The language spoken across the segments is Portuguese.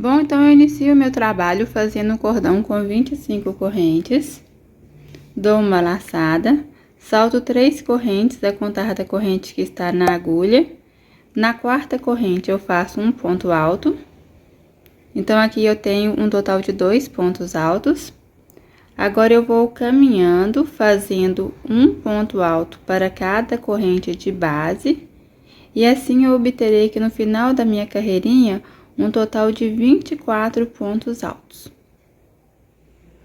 Bom, então eu inicio o meu trabalho fazendo um cordão com 25 correntes. Dou uma laçada, salto 3 correntes a contar da corrente que está na agulha. Na quarta corrente eu faço um ponto alto. Então, aqui eu tenho um total de 2 pontos altos. Agora, eu vou caminhando, fazendo um ponto alto para cada corrente de base. E assim, eu obterei que no final da minha carreirinha, um total de 24 pontos altos.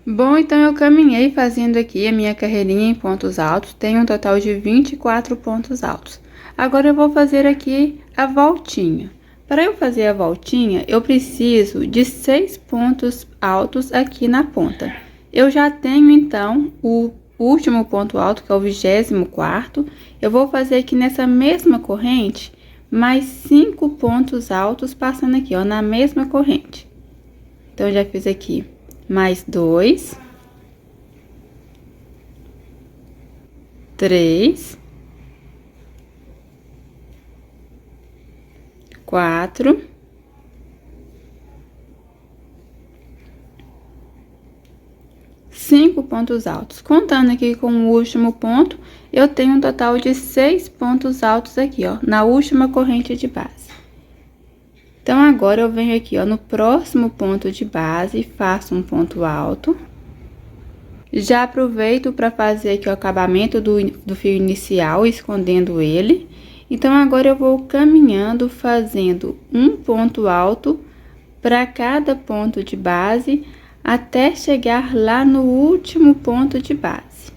Bom, então, eu caminhei fazendo aqui a minha carreirinha em pontos altos, tenho um total de 24 pontos altos. Agora, eu vou fazer aqui a voltinha. Para eu fazer a voltinha, eu preciso de 6 pontos altos aqui na ponta. Eu já tenho, então, o último ponto alto, que é o 24º. Eu vou fazer aqui nessa mesma corrente, mais 5 pontos altos passando aqui, ó, na mesma corrente. Então, eu já fiz aqui mais 2, 3, 4, 5 pontos altos. Contando aqui com o último ponto, eu tenho um total de 6 pontos altos aqui, ó, na última corrente de base. Então, agora eu venho aqui, ó, no próximo ponto de base, faço um ponto alto. Já aproveito para fazer aqui o acabamento do fio inicial, escondendo ele. Então, agora eu vou caminhando, fazendo um ponto alto para cada ponto de base, até chegar lá no último ponto de base.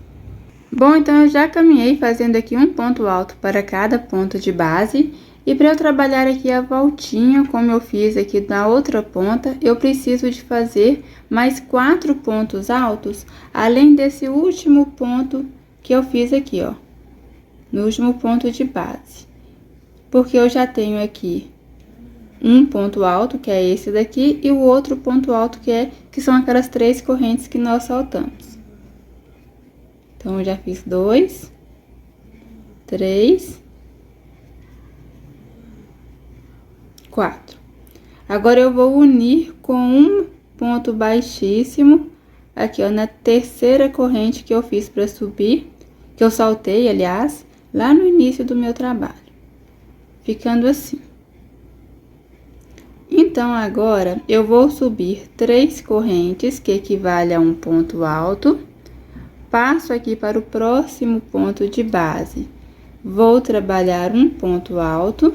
Bom, então, eu já caminhei fazendo aqui um ponto alto para cada ponto de base. E para eu trabalhar aqui a voltinha, como eu fiz aqui na outra ponta, eu preciso de fazer mais 4 pontos altos, além desse último ponto que eu fiz aqui, ó, no último ponto de base. Porque eu já tenho aqui um ponto alto, que é esse daqui, e o outro ponto alto, que são aquelas 3 correntes que nós saltamos. Então, eu já fiz 2, 3, 4. Agora, eu vou unir com um ponto baixíssimo, aqui, ó, na terceira corrente que eu fiz para subir, que eu saltei, aliás, lá no início do meu trabalho, ficando assim. Então, agora, eu vou subir 3 correntes, que equivale a um ponto alto, passo aqui para o próximo ponto de base, vou trabalhar um ponto alto.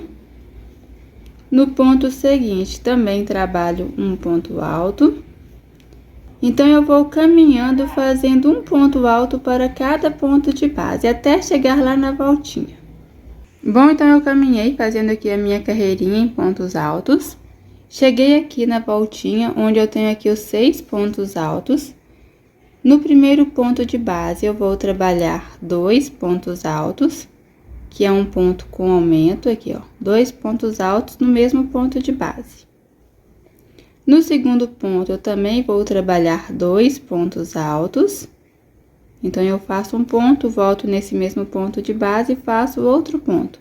No ponto seguinte, também trabalho um ponto alto. Então, eu vou caminhando, fazendo um ponto alto para cada ponto de base, até chegar lá na voltinha. Bom, então, eu caminhei fazendo aqui a minha carreirinha em pontos altos. Cheguei aqui na voltinha, onde eu tenho aqui os 6 pontos altos. No primeiro ponto de base, eu vou trabalhar 2 pontos altos, que é um ponto com aumento aqui, ó, 2 pontos altos no mesmo ponto de base. No segundo ponto, eu também vou trabalhar 2 pontos altos. Então, eu faço um ponto, volto nesse mesmo ponto de base e faço outro ponto,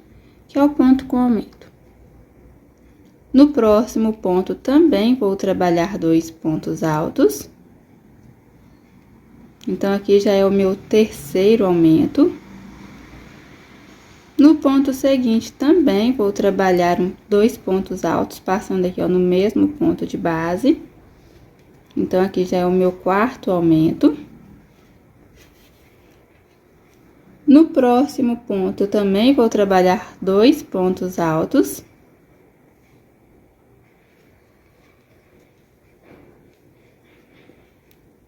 que é o ponto com aumento. No próximo ponto, também vou trabalhar 2 pontos altos. Então, aqui já é o meu terceiro aumento. No ponto seguinte, também vou trabalhar 2 pontos altos, passando aqui, ó, no mesmo ponto de base. Então, aqui já é o meu quarto aumento. No próximo ponto, eu também vou trabalhar 2 pontos altos.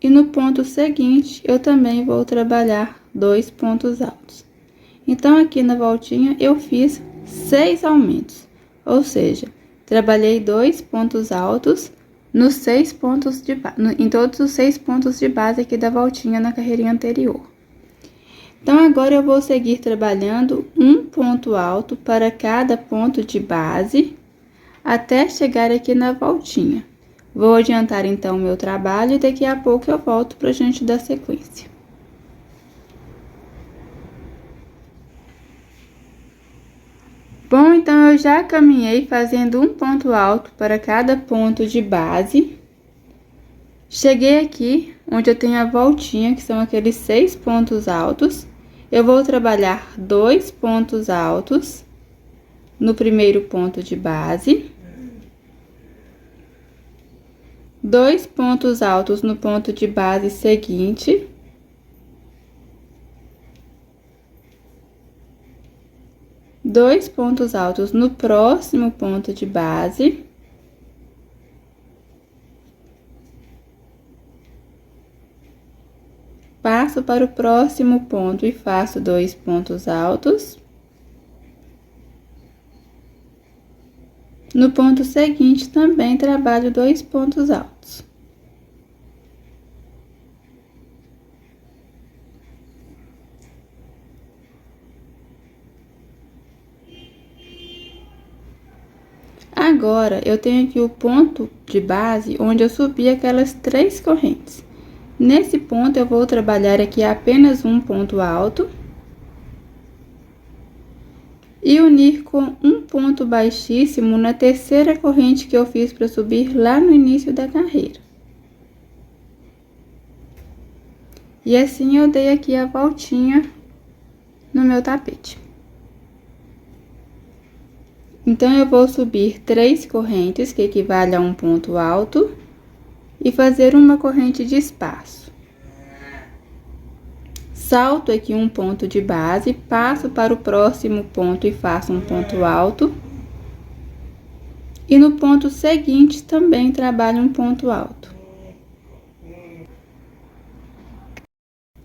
E no ponto seguinte, eu também vou trabalhar 2 pontos altos. Então, aqui na voltinha, eu fiz 6 aumentos, ou seja, trabalhei 2 pontos altos nos 6 pontos de em todos os 6 pontos de base aqui da voltinha na carreirinha anterior. Então, agora eu vou seguir trabalhando um ponto alto para cada ponto de base, até chegar aqui na voltinha. Vou adiantar, então, o meu trabalho e daqui a pouco eu volto pra gente dar sequência. Bom, então eu já caminhei fazendo um ponto alto para cada ponto de base. Cheguei aqui, onde eu tenho a voltinha, que são aqueles 6 pontos altos. Eu vou trabalhar 2 pontos altos no primeiro ponto de base. 2 pontos altos no ponto de base seguinte. Dois pontos altos no próximo ponto de base. Passo para o próximo ponto e faço 2 pontos altos. No ponto seguinte, também trabalho 2 pontos altos. Agora, eu tenho aqui o ponto de base, onde eu subi aquelas 3 correntes. Nesse ponto, eu vou trabalhar aqui apenas um ponto alto. E unir com um ponto baixíssimo na terceira corrente que eu fiz para subir lá no início da carreira. E assim eu dei aqui a voltinha no meu tapete. Então, eu vou subir 3 correntes, que equivale a um ponto alto, e fazer uma corrente de espaço. Salto aqui um ponto de base, passo para o próximo ponto e faço um ponto alto. E no ponto seguinte, também trabalho um ponto alto.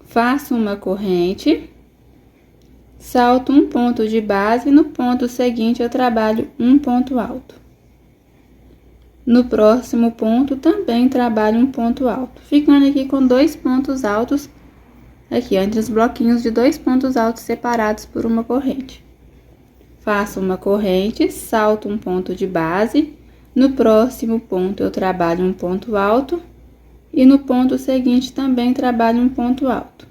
Faço uma corrente, salto um ponto de base, e no ponto seguinte eu trabalho um ponto alto. No próximo ponto, também trabalho um ponto alto, ficando aqui com 2 pontos altos, aqui entre os bloquinhos de 2 pontos altos separados por uma corrente. Faço uma corrente, salto um ponto de base, no próximo ponto eu trabalho um ponto alto, e no ponto seguinte também trabalho um ponto alto.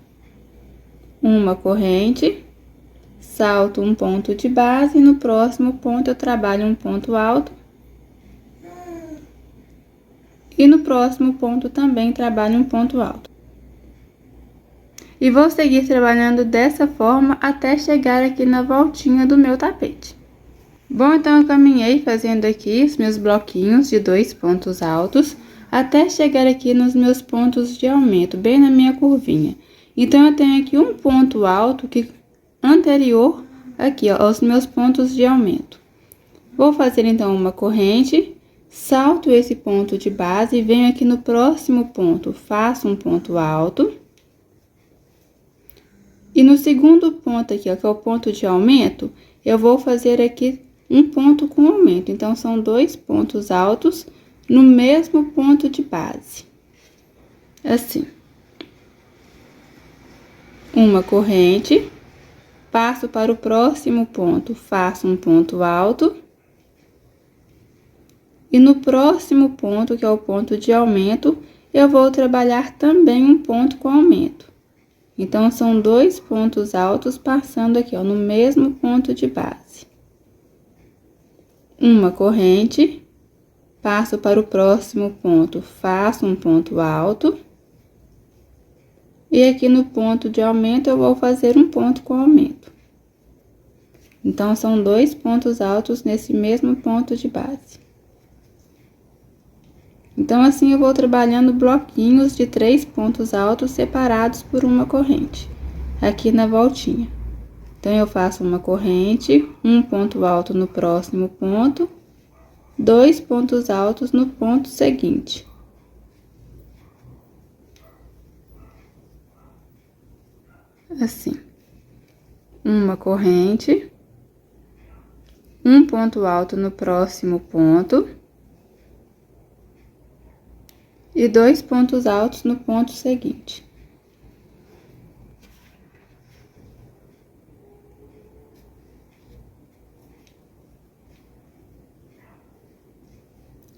Uma corrente, salto um ponto de base, e no próximo ponto eu trabalho um ponto alto, e no próximo ponto também trabalho um ponto alto. E vou seguir trabalhando dessa forma até chegar aqui na voltinha do meu tapete. Bom, então eu caminhei fazendo aqui os meus bloquinhos de 2 pontos altos, até chegar aqui nos meus pontos de aumento, bem na minha curvinha. Então, eu tenho aqui um ponto alto que anterior aqui, ó, aos meus pontos de aumento. Vou fazer, então, uma corrente, salto esse ponto de base e venho aqui no próximo ponto, faço um ponto alto. E no segundo ponto aqui, ó, que é o ponto de aumento, eu vou fazer aqui um ponto com aumento. Então, são 2 pontos altos no mesmo ponto de base. Assim. Uma corrente, passo para o próximo ponto, faço um ponto alto. E no próximo ponto, que é o ponto de aumento, eu vou trabalhar também um ponto com aumento. Então, são 2 pontos altos passando aqui, ó, no mesmo ponto de base. Uma corrente, passo para o próximo ponto, faço um ponto alto. E aqui no ponto de aumento, eu vou fazer um ponto com aumento. Então, são 2 pontos altos nesse mesmo ponto de base. Então, assim, eu vou trabalhando bloquinhos de 3 pontos altos separados por uma corrente, aqui na voltinha. Então, eu faço uma corrente, um ponto alto no próximo ponto, 2 pontos altos no ponto seguinte. Assim. Uma corrente, um ponto alto no próximo ponto. E 2 pontos altos no ponto seguinte.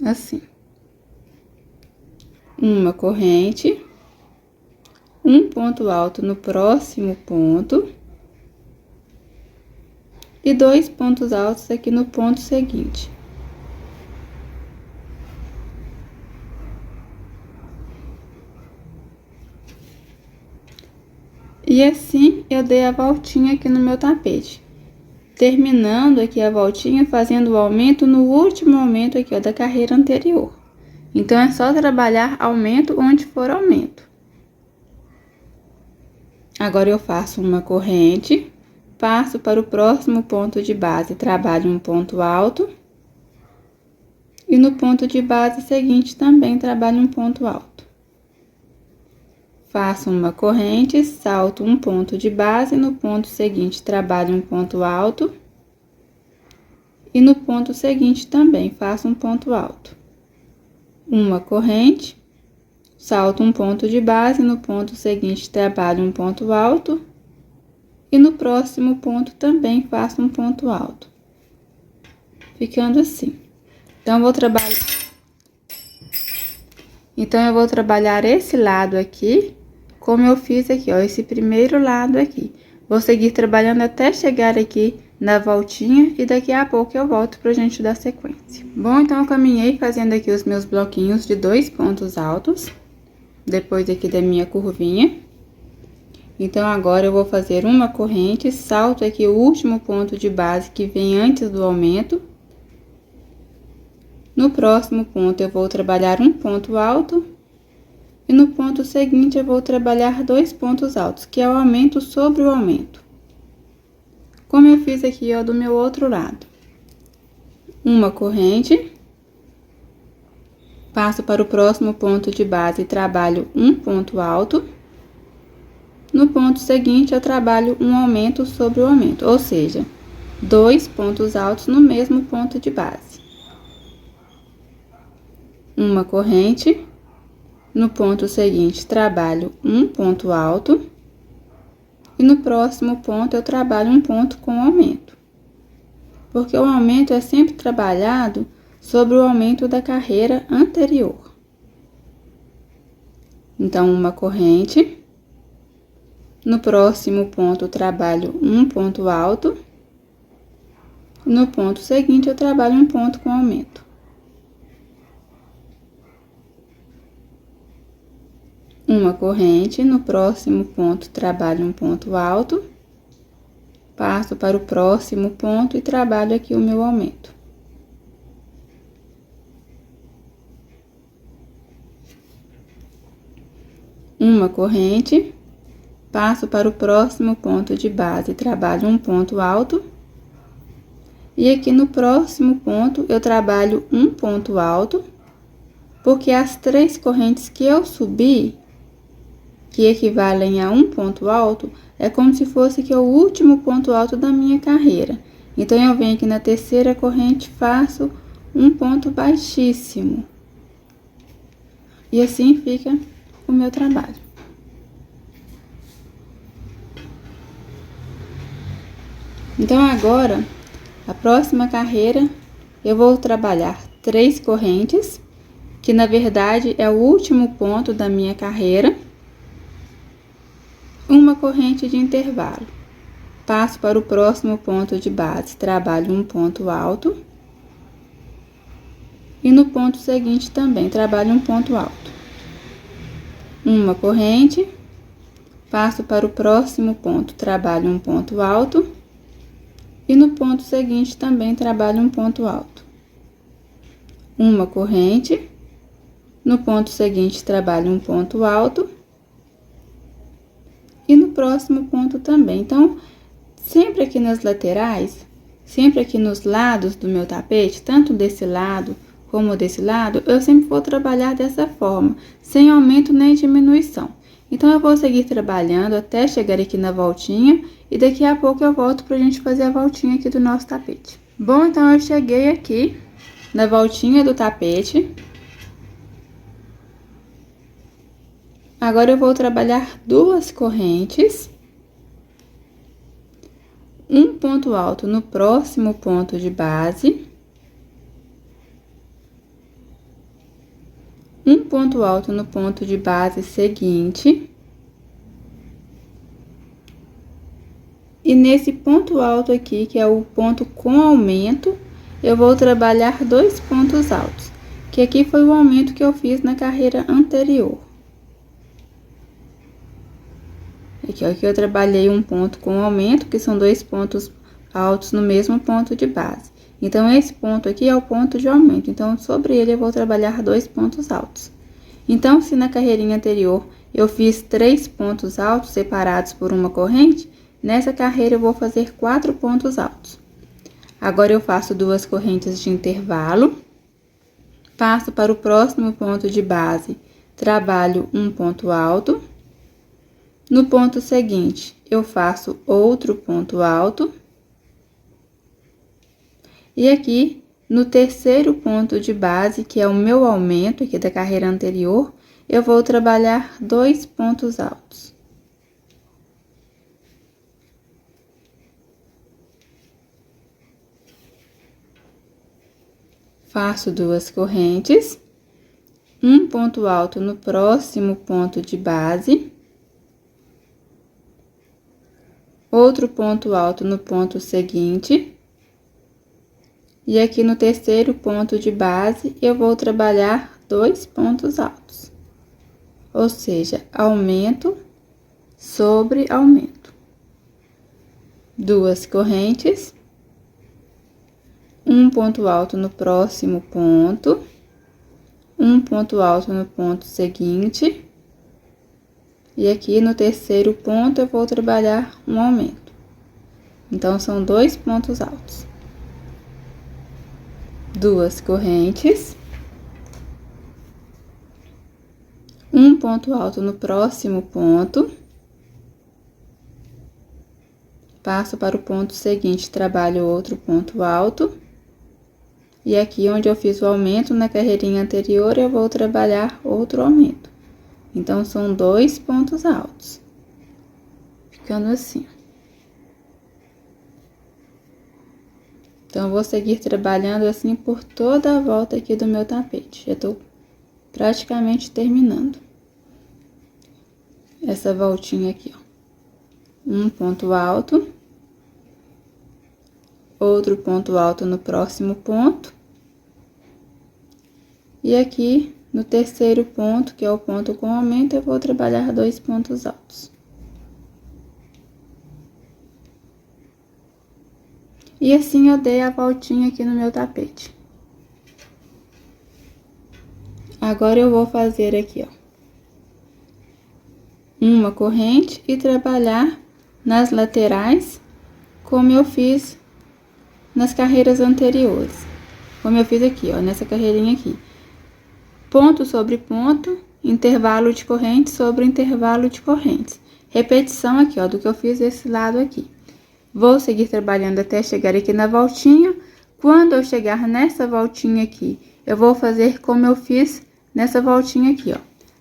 Assim. Uma corrente, um ponto alto no próximo ponto. e 2 pontos altos aqui no ponto seguinte. E assim eu dei a voltinha aqui no meu tapete, terminando aqui a voltinha fazendo o aumento no último aumento aqui, ó, da carreira anterior. Então é só trabalhar aumento onde for aumento. Agora eu faço uma corrente, passo para o próximo ponto de base, trabalho um ponto alto. E no ponto de base seguinte também trabalho um ponto alto. Faço uma corrente, salto um ponto de base, no ponto seguinte trabalho um ponto alto. E no ponto seguinte também faço um ponto alto. Uma corrente, salto um ponto de base, no ponto seguinte trabalho um ponto alto. E no próximo ponto também faço um ponto alto. Ficando assim. Então, eu vou trabalhar esse lado aqui, como eu fiz aqui, ó, esse primeiro lado aqui. Vou seguir trabalhando até chegar aqui na voltinha e daqui a pouco eu volto pra gente dar sequência. Bom, então eu caminhei fazendo aqui os meus bloquinhos de 2 pontos altos, depois aqui da minha curvinha. Então, agora eu vou fazer uma corrente, salto aqui o último ponto de base que vem antes do aumento. No próximo ponto, eu vou trabalhar um ponto alto. E no ponto seguinte, eu vou trabalhar 2 pontos altos, que é o aumento sobre o aumento. Como eu fiz aqui, ó, do meu outro lado. Uma corrente. Passo para o próximo ponto de base e trabalho um ponto alto. No ponto seguinte, eu trabalho um aumento sobre o aumento, ou seja, 2 pontos altos no mesmo ponto de base. Uma corrente. No ponto seguinte, trabalho um ponto alto. E no próximo ponto, eu trabalho um ponto com aumento. Porque o aumento é sempre trabalhado sobre o aumento da carreira anterior. Então, uma corrente. No próximo ponto, eu trabalho um ponto alto. No ponto seguinte, eu trabalho um ponto com aumento. Uma corrente, no próximo ponto, trabalho um ponto alto. Passo para o próximo ponto e trabalho aqui o meu aumento. Uma corrente. Passo para o próximo ponto de base, trabalho um ponto alto. E aqui no próximo ponto, eu trabalho um ponto alto, porque as 3 correntes que eu subi, que equivalem a um ponto alto, é como se fosse que o último ponto alto da minha carreira. Então, eu venho aqui na terceira corrente, faço um ponto baixíssimo. E assim fica o meu trabalho. Então, agora, a próxima carreira, eu vou trabalhar 3 correntes, que na verdade é o último ponto da minha carreira. Uma corrente de intervalo. Passo para o próximo ponto de base, trabalho um ponto alto. E no ponto seguinte também trabalho um ponto alto. Uma corrente. Passo para o próximo ponto, trabalho um ponto alto. E no ponto seguinte também trabalho um ponto alto. Uma corrente. No ponto seguinte trabalho um ponto alto. E no próximo ponto também. Então, sempre aqui nas laterais, sempre aqui nos lados do meu tapete, tanto desse lado como desse lado, eu sempre vou trabalhar dessa forma, sem aumento nem diminuição. Então, eu vou seguir trabalhando até chegar aqui na voltinha e daqui a pouco eu volto pra gente fazer a voltinha aqui do nosso tapete. Bom, então eu cheguei aqui na voltinha do tapete. Agora, eu vou trabalhar 2 correntes, um ponto alto no próximo ponto de base, um ponto alto no ponto de base seguinte, E nesse ponto alto aqui, que é o ponto com aumento, eu vou trabalhar 2 pontos altos, que aqui foi o aumento que eu fiz na carreira anterior. Aqui eu trabalhei um ponto com aumento, que são 2 pontos altos no mesmo ponto de base. Então, esse ponto aqui é o ponto de aumento. Então, sobre ele eu vou trabalhar 2 pontos altos. Então, se na carreirinha anterior eu fiz 3 pontos altos separados por uma corrente, nessa carreira eu vou fazer 4 pontos altos. Agora, eu faço 2 correntes de intervalo, passo para o próximo ponto de base, trabalho um ponto alto. No ponto seguinte, eu faço outro ponto alto. E aqui, no terceiro ponto de base, que é o meu aumento aqui da carreira anterior, eu vou trabalhar 2 pontos altos. Faço 2 correntes, um ponto alto no próximo ponto de base, outro ponto alto no ponto seguinte. E aqui no terceiro ponto de base, eu vou trabalhar 2 pontos altos. Ou seja, aumento sobre aumento. 2 correntes. Um ponto alto no próximo ponto. Um ponto alto no ponto seguinte. E aqui no terceiro ponto, eu vou trabalhar um aumento. Então, são 2 pontos altos. 2 correntes, um ponto alto no próximo ponto, passo para o ponto seguinte, trabalho outro ponto alto, e aqui onde eu fiz o aumento na carreirinha anterior, eu vou trabalhar outro aumento. Então, são 2 pontos altos, ficando assim. Então, eu vou seguir trabalhando assim por toda a volta aqui do meu tapete. Já tô praticamente terminando. Essa voltinha aqui, ó. Um ponto alto. Outro ponto alto no próximo ponto. E aqui, no terceiro ponto, que é o ponto com aumento, eu vou trabalhar 2 pontos altos. E assim eu dei a voltinha aqui no meu tapete. Agora, eu vou fazer aqui, ó, uma corrente e trabalhar nas laterais, como eu fiz nas carreiras anteriores. Como eu fiz aqui, ó, nessa carreirinha aqui. Ponto sobre ponto, intervalo de corrente sobre intervalo de correntes. Repetição aqui, ó, do que eu fiz desse lado aqui. Vou seguir trabalhando até chegar aqui na voltinha. Quando eu chegar nessa voltinha aqui, eu vou fazer como eu fiz nessa voltinha aqui, ó.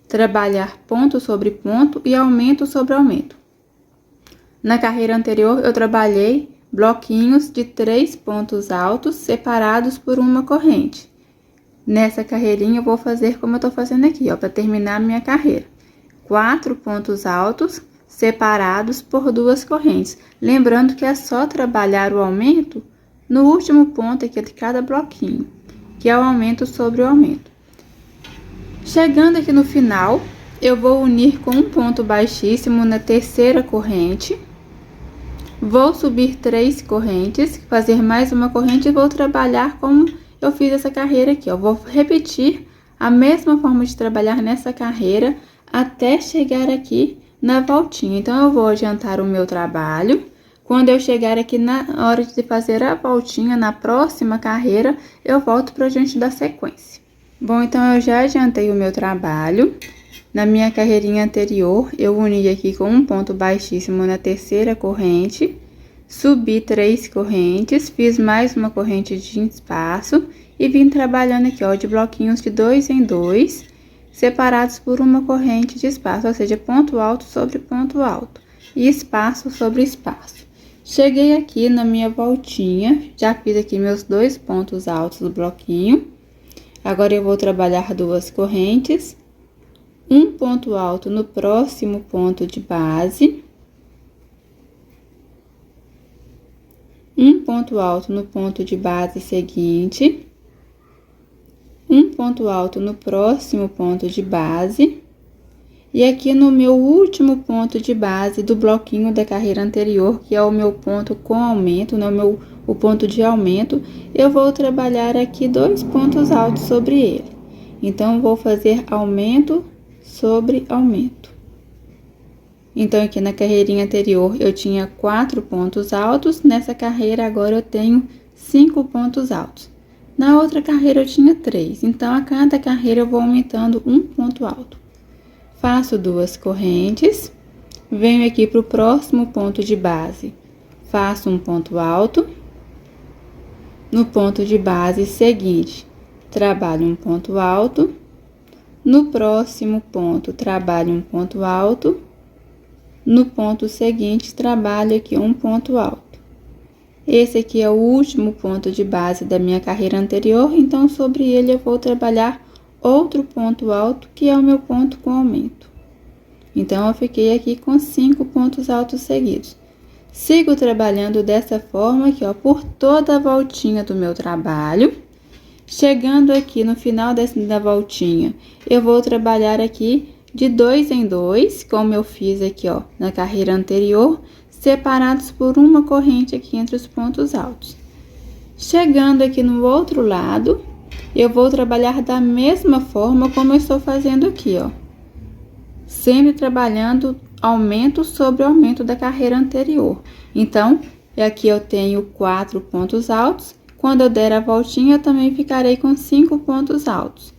Trabalhar ponto sobre ponto e aumento sobre aumento. Na carreira anterior, eu trabalhei bloquinhos de 3 pontos altos separados por uma corrente. Nessa carreirinha, eu vou fazer como eu tô fazendo aqui, ó, para terminar a minha carreira. 4 pontos altos separados por 2 correntes. Lembrando que é só trabalhar o aumento no último ponto aqui de cada bloquinho, que é o aumento sobre o aumento. Chegando aqui no final, eu vou unir com um ponto baixíssimo na terceira corrente. Vou subir 3 correntes, fazer mais uma corrente e vou trabalhar como eu fiz essa carreira aqui, ó. Vou repetir a mesma forma de trabalhar nessa carreira até chegar aqui na voltinha. Então, eu vou adiantar o meu trabalho. Quando eu chegar aqui na hora de fazer a voltinha, na próxima carreira, eu volto para diante da sequência. Bom, então, eu já adiantei o meu trabalho. Na minha carreirinha anterior, eu uni aqui com um ponto baixíssimo na terceira corrente, subi 3 correntes, fiz mais uma corrente de espaço e vim trabalhando aqui, ó, de bloquinhos de 2 em 2, separados por uma corrente de espaço, ou seja, ponto alto sobre ponto alto e espaço sobre espaço. Cheguei aqui na minha voltinha, já fiz aqui meus 2 pontos altos do bloquinho. Agora, eu vou trabalhar 2 correntes, um ponto alto no próximo ponto de base, um ponto alto no ponto de base seguinte, um ponto alto no próximo ponto de base, e aqui no meu último ponto de base do bloquinho da carreira anterior, que é o meu ponto com aumento, né, o ponto de aumento, eu vou trabalhar aqui 2 pontos altos sobre ele. Então, vou fazer aumento sobre aumento. Então, aqui na carreirinha anterior, eu tinha 4 pontos altos, nessa carreira agora eu tenho 5 pontos altos. Na outra carreira eu tinha 3, então, a cada carreira eu vou aumentando um ponto alto. Faço 2 correntes, venho aqui para o próximo ponto de base, faço um ponto alto. No ponto de base seguinte, trabalho um ponto alto. No próximo ponto, trabalho um ponto alto. No ponto seguinte, trabalho aqui um ponto alto. Esse aqui é o último ponto de base da minha carreira anterior, então, sobre ele eu vou trabalhar outro ponto alto, que é o meu ponto com aumento. Então, eu fiquei aqui com 5 pontos altos seguidos. Sigo trabalhando dessa forma aqui, ó, por toda a voltinha do meu trabalho. Chegando aqui no final da voltinha, eu vou trabalhar aqui de 2 em 2, como eu fiz aqui, ó, na carreira anterior, separados por uma corrente aqui entre os pontos altos. Chegando aqui no outro lado, eu vou trabalhar da mesma forma como eu estou fazendo aqui, ó. Sempre trabalhando aumento sobre aumento da carreira anterior. Então, aqui eu tenho 4 pontos altos. Quando eu der a voltinha, eu também ficarei com 5 pontos altos.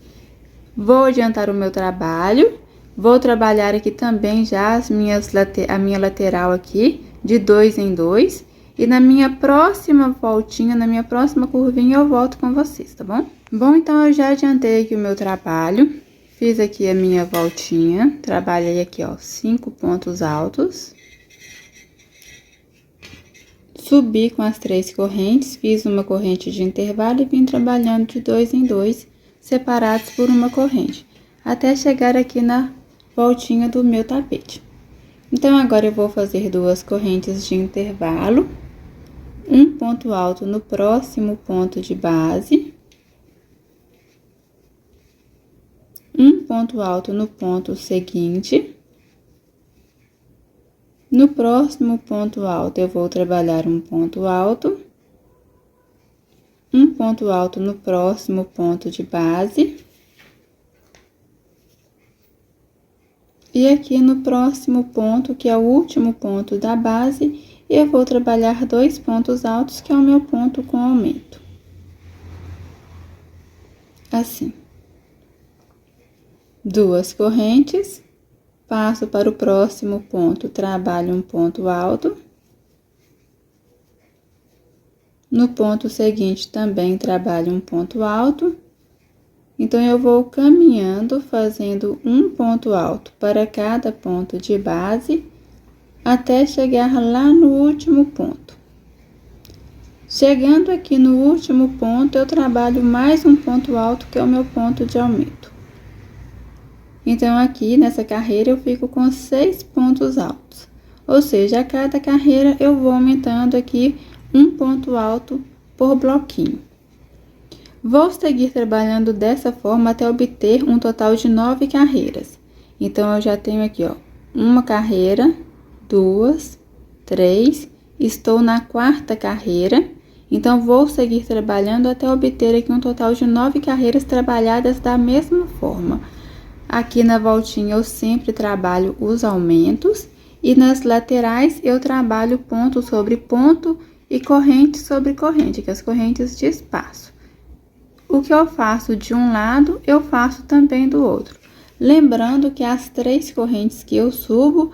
Vou adiantar o meu trabalho. Vou trabalhar aqui também já a minha lateral aqui, de 2 em 2. E na minha próxima voltinha, na minha próxima curvinha, eu volto com vocês, tá bom? Bom, então, eu já adiantei aqui o meu trabalho. Fiz aqui a minha voltinha, trabalhei aqui, ó, 5 pontos altos. Subi com as 3 correntes, fiz uma corrente de intervalo e vim trabalhando de 2 em 2, separados por uma corrente, até chegar aqui na voltinha do meu tapete. Então, agora eu vou fazer 2 correntes de intervalo, um ponto alto no próximo ponto de base, um ponto alto no ponto seguinte. No próximo ponto alto, eu vou trabalhar um ponto alto. Um ponto alto no próximo ponto de base. E aqui no próximo ponto, que é o último ponto da base, eu vou trabalhar 2 pontos altos, que é o meu ponto com aumento. Assim. 2 correntes, passo para o próximo ponto, trabalho um ponto alto. No ponto seguinte, também trabalho um ponto alto. Então, eu vou caminhando, fazendo um ponto alto para cada ponto de base, até chegar lá no último ponto. Chegando aqui no último ponto, eu trabalho mais um ponto alto, que é o meu ponto de aumento. Então, aqui nessa carreira, eu fico com 6 pontos altos. Ou seja, a cada carreira, eu vou aumentando aqui um ponto alto por bloquinho. Vou seguir trabalhando dessa forma até obter um total de 9 carreiras. Então, eu já tenho aqui, ó, uma carreira, 2, 3, estou na 4ª carreira. Então, vou seguir trabalhando até obter aqui um total de 9 carreiras trabalhadas da mesma forma. Aqui na voltinha eu sempre trabalho os aumentos e nas laterais eu trabalho ponto sobre ponto e corrente sobre corrente, que é as correntes de espaço. O que eu faço de um lado, eu faço também do outro. Lembrando que as 3 correntes que eu subo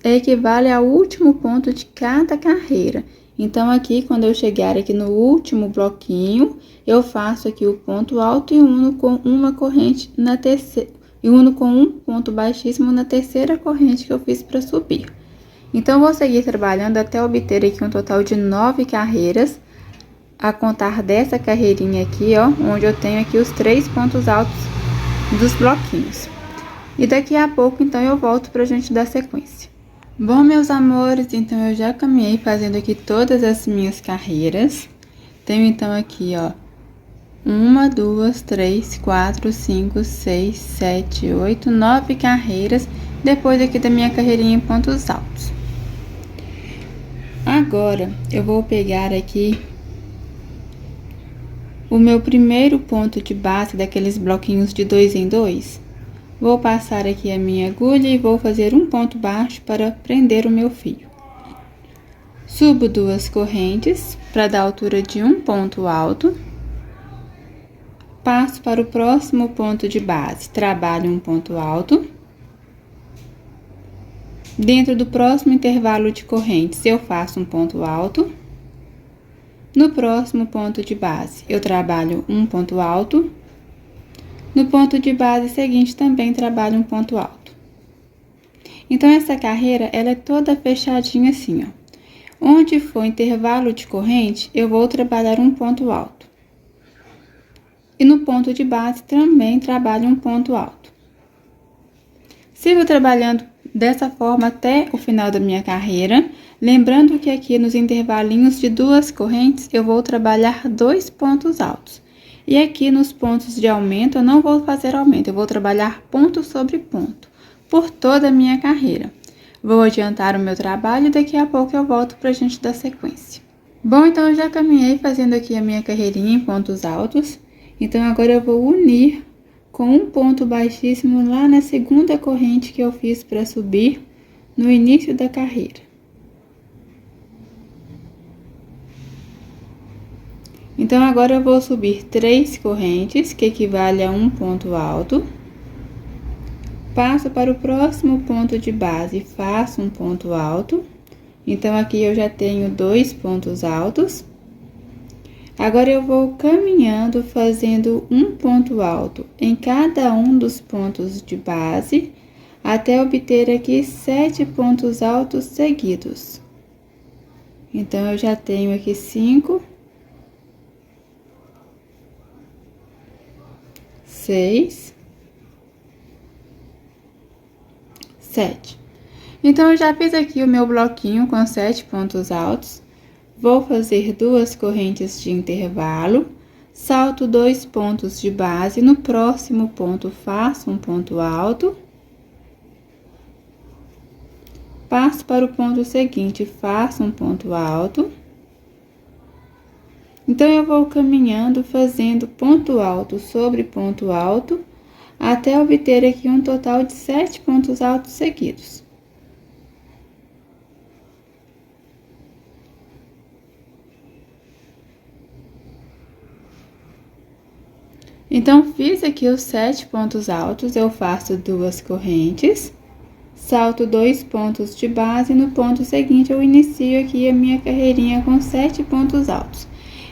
equivale ao último ponto de cada carreira. Então, aqui, quando eu chegar aqui no último bloquinho, eu faço aqui o ponto alto e uno com uma corrente na terceira, e uno com um ponto baixíssimo na 3ª corrente que eu fiz para subir. Então, vou seguir trabalhando até obter aqui um total de 9 carreiras, a contar dessa carreirinha aqui, ó, onde eu tenho aqui os 3 pontos altos dos bloquinhos. E daqui a pouco, então, eu volto pra gente dar sequência. Bom, meus amores, então eu já caminhei fazendo aqui todas as minhas carreiras. Tenho então aqui, ó, 1, 2, 3, 4, 5, 6, 7, 8, 9 carreiras, depois aqui da minha carreirinha em pontos altos. Agora, eu vou pegar aqui o meu primeiro ponto de base daqueles bloquinhos de 2 em 2. Vou passar aqui a minha agulha e vou fazer um ponto baixo para prender o meu fio. Subo 2 correntes para dar altura de um ponto alto. Passo para o próximo ponto de base, trabalho um ponto alto. Dentro do próximo intervalo de correntes, eu faço um ponto alto. No próximo ponto de base, eu trabalho um ponto alto. No ponto de base seguinte, também trabalho um ponto alto. Então, essa carreira, ela é toda fechadinha assim, ó. Onde for intervalo de corrente, eu vou trabalhar um ponto alto. E no ponto de base, também trabalho um ponto alto. Sigo trabalhando dessa forma até o final da minha carreira, lembrando que aqui nos intervalinhos de 2 correntes, eu vou trabalhar 2 pontos altos. E aqui nos pontos de aumento, eu não vou fazer aumento, eu vou trabalhar ponto sobre ponto, por toda a minha carreira. Vou adiantar o meu trabalho e daqui a pouco eu volto pra gente dar sequência. Bom, então eu já caminhei fazendo aqui a minha carreirinha em pontos altos. Então, agora eu vou unir com um ponto baixíssimo lá na segunda corrente que eu fiz para subir no início da carreira. Então, agora eu vou subir 3 correntes, que equivale a um ponto alto. Passo para o próximo ponto de base, faço um ponto alto. Então, aqui eu já tenho 2 pontos altos. Agora, eu vou caminhando, fazendo um ponto alto em cada um dos pontos de base, até obter aqui 7 pontos altos seguidos. Então, eu já tenho aqui 5, 6, 7. Então, eu já fiz aqui o meu bloquinho com 7 pontos altos. Vou fazer 2 correntes de intervalo, salto 2 pontos de base, no próximo ponto faço um ponto alto. Passo para o ponto seguinte, faço um ponto alto. Então, eu vou caminhando, fazendo ponto alto sobre ponto alto, até obter aqui um total de 7 pontos altos seguidos. Então, fiz aqui os 7 pontos altos, eu faço 2 correntes, salto 2 pontos de base, no ponto seguinte eu inicio aqui a minha carreirinha com 7 pontos altos.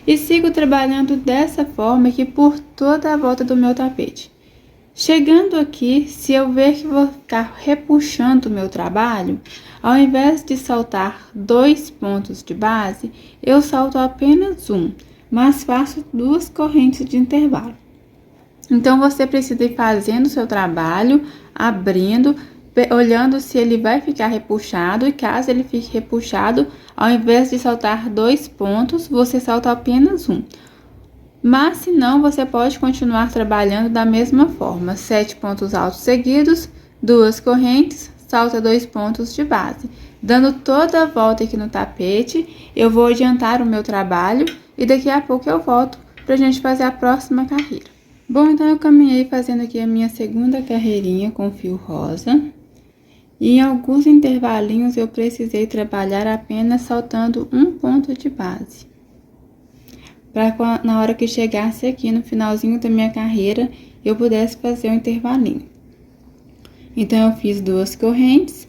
E sigo trabalhando dessa forma aqui por toda a volta do meu tapete. Chegando aqui, se eu ver que vou ficar repuxando o meu trabalho, ao invés de saltar 2 pontos de base, eu salto apenas um, mas faço 2 correntes de intervalo. Então, você precisa ir fazendo o seu trabalho, abrindo, olhando se ele vai ficar repuxado, e caso ele fique repuxado, ao invés de saltar 2 pontos, você salta apenas um. Mas, se não, você pode continuar trabalhando da mesma forma, 7 pontos altos seguidos, 2 correntes, salta 2 pontos de base. Dando toda a volta aqui no tapete, eu vou adiantar o meu trabalho e daqui a pouco eu volto pra gente fazer a próxima carreira. Bom, então eu caminhei fazendo aqui a minha segunda carreirinha com fio rosa. E em alguns intervalinhos eu precisei trabalhar apenas saltando um ponto de base. Para na hora que chegasse aqui no finalzinho da minha carreira, eu pudesse fazer um intervalinho. Então, eu fiz 2 correntes,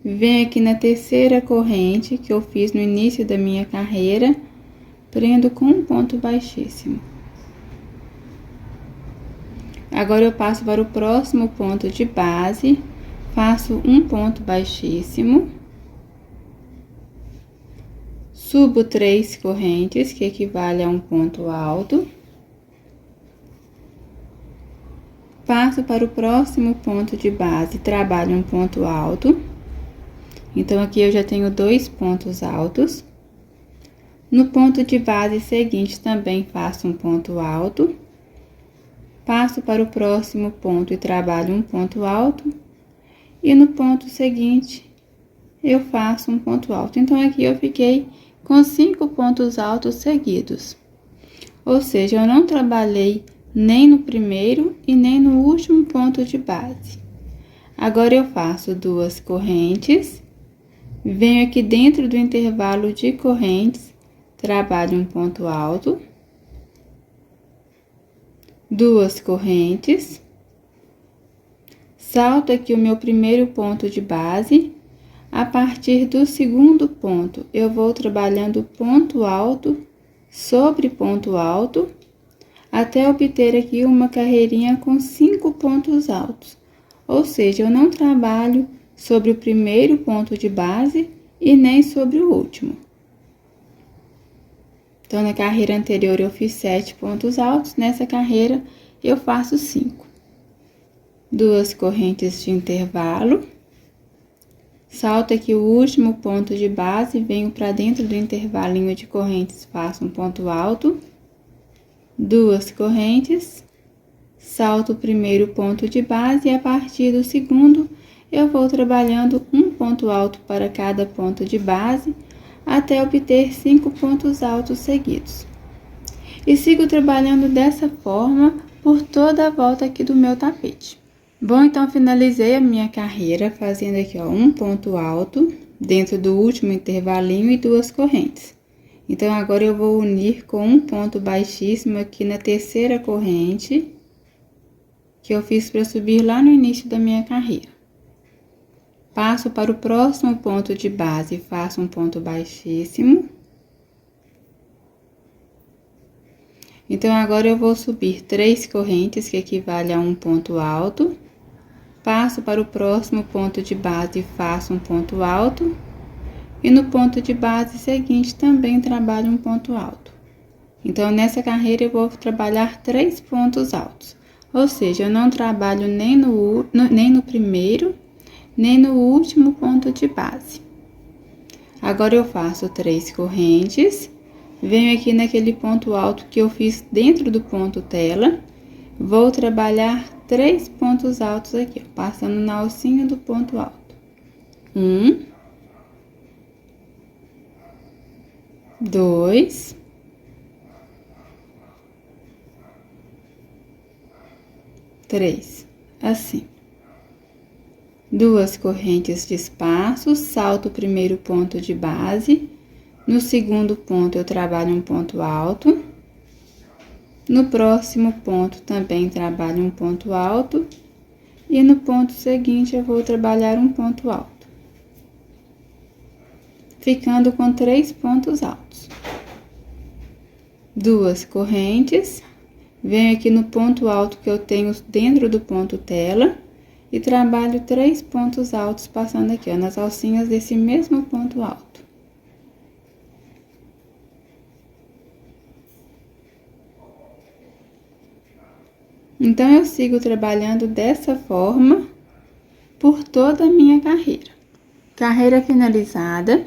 venho aqui na terceira corrente que eu fiz no início da minha carreira, prendo com um ponto baixíssimo. Agora, eu passo para o próximo ponto de base, faço um ponto baixíssimo, subo 3 correntes, que equivale a um ponto alto, passo para o próximo ponto de base, trabalho um ponto alto, Então, aqui eu já tenho 2 pontos altos. No ponto de base seguinte, também faço um ponto alto. Passo para o próximo ponto e trabalho um ponto alto. E no ponto seguinte, eu faço um ponto alto. Então, aqui eu fiquei com 5 pontos altos seguidos. Ou seja, eu não trabalhei nem no primeiro e nem no último ponto de base. Agora, eu faço 2 correntes, venho aqui dentro do intervalo de correntes, trabalho um ponto alto, 2 correntes, salto aqui o meu primeiro ponto de base. A partir do segundo ponto, eu vou trabalhando ponto alto sobre ponto alto, até obter aqui uma carreirinha com 5 pontos altos. Ou seja, eu não trabalho sobre o primeiro ponto de base e nem sobre o último. Então, na carreira anterior eu fiz 7 pontos altos, nessa carreira eu faço 5. 2 correntes de intervalo. Salto aqui o último ponto de base, venho para dentro do intervalinho de correntes, faço um ponto alto, 2 correntes, salto o primeiro ponto de base e a partir do segundo eu vou trabalhando um ponto alto para cada ponto de base, até obter 5 pontos altos seguidos. E sigo trabalhando dessa forma por toda a volta aqui do meu tapete. Bom, então finalizei a minha carreira fazendo aqui, ó, um ponto alto dentro do último intervalinho e 2 correntes. Então, agora eu vou unir com um ponto baixíssimo aqui na terceira corrente, que eu fiz para subir lá no início da minha carreira. Passo para o próximo ponto de base e faço um ponto baixíssimo. Então, agora eu vou subir 3 correntes, que equivale a um ponto alto. Passo para o próximo ponto de base e faço um ponto alto. E no ponto de base seguinte, também trabalho um ponto alto. Então, nessa carreira, eu vou trabalhar 3 pontos altos. Ou seja, eu não trabalho nem no primeiro, nem no último ponto de base. Agora, eu faço 3 correntes. Venho aqui naquele ponto alto que eu fiz dentro do ponto tela. Vou trabalhar 3 pontos altos aqui, ó, passando na alcinha do ponto alto. 1, 2, 3, assim. 2 correntes de espaço, salto o primeiro ponto de base. No segundo ponto, eu trabalho um ponto alto. No próximo ponto, também trabalho um ponto alto. E no ponto seguinte, eu vou trabalhar um ponto alto. Ficando com 3 pontos altos. 2 correntes. Venho aqui no ponto alto que eu tenho dentro do ponto tela. E trabalho 3 pontos altos, passando aqui, ó, nas alcinhas desse mesmo ponto alto. Então, eu sigo trabalhando dessa forma por toda a minha carreira. Carreira finalizada.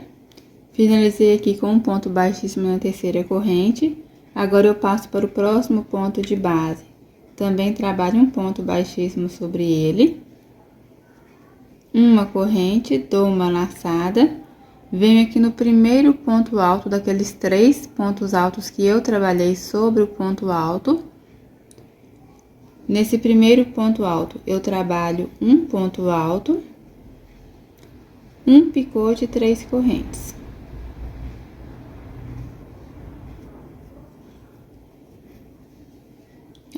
Finalizei aqui com um ponto baixíssimo na terceira corrente. Agora, eu passo para o próximo ponto de base. Também trabalho um ponto baixíssimo sobre ele. Uma corrente, dou uma laçada. Venho aqui no primeiro ponto alto daqueles 3 pontos altos que eu trabalhei sobre o ponto alto. Nesse primeiro ponto alto, eu trabalho um ponto alto, um picô de 3 correntes.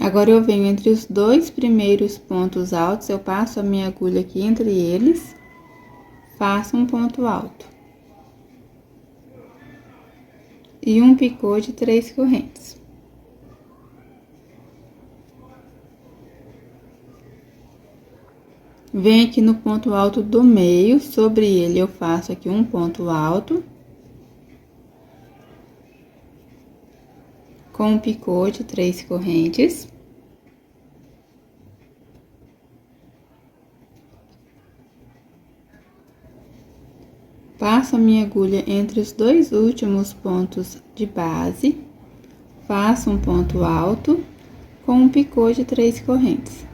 Agora, eu venho entre os 2 primeiros pontos altos, eu passo a minha agulha aqui entre eles, faço um ponto alto. E um picô de 3 correntes. Venho aqui no ponto alto do meio, sobre ele eu faço aqui um ponto alto. Com um picô de 3 correntes. passo a minha agulha entre os dois últimos pontos de base, faço um ponto alto com um picô de 3 correntes.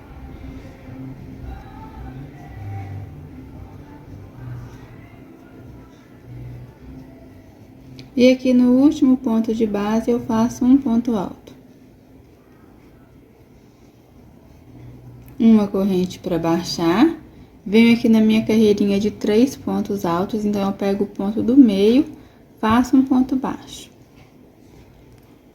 E aqui no último ponto de base eu faço um ponto alto. Uma corrente para baixar, venho aqui na minha carreirinha de 3 pontos altos, então eu pego o ponto do meio, faço um ponto baixo.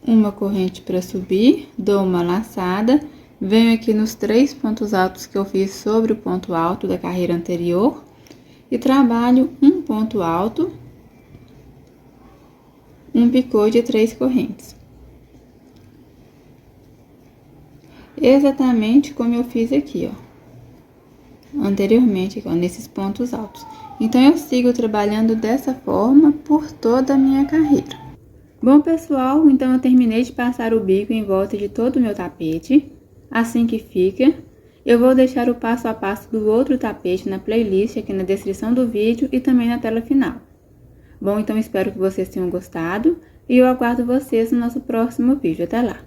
Uma corrente para subir, dou uma laçada, venho aqui nos 3 pontos altos que eu fiz sobre o ponto alto da carreira anterior e trabalho um ponto alto, um picô de 3 correntes. Exatamente como eu fiz aqui, ó, anteriormente, aqui, ó, nesses pontos altos. Então, eu sigo trabalhando dessa forma por toda a minha carreira. Bom, pessoal, então eu terminei de passar o bico em volta de todo o meu tapete. Assim que fica, eu vou deixar o passo a passo do outro tapete na playlist aqui na descrição do vídeo e também na tela final. Bom, então espero que vocês tenham gostado e eu aguardo vocês no nosso próximo vídeo. Até lá!